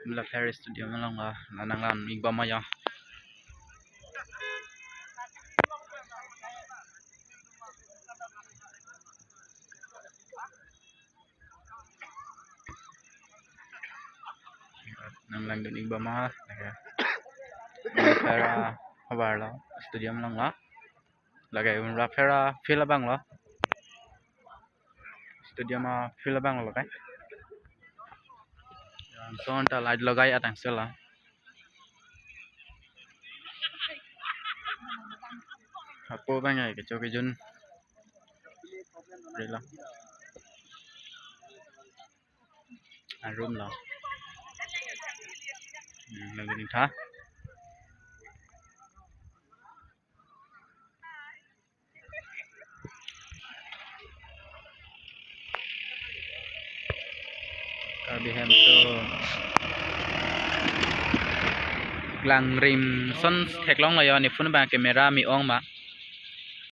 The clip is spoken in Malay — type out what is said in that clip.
Mula Paris studio malang lanang lan igba maya. Nang lang din igba maya. Pera kabar lo studio malang la. Lagay mula pera feel abang lo. Studio ma feel abang lo kay. So anta light lagay atang sela. Apo bang ay kecho kejun. Rela. Room lo. Lagi ni tha. Kabihem to Glang rim son theklong la yo ni phun ba camera mi ong ma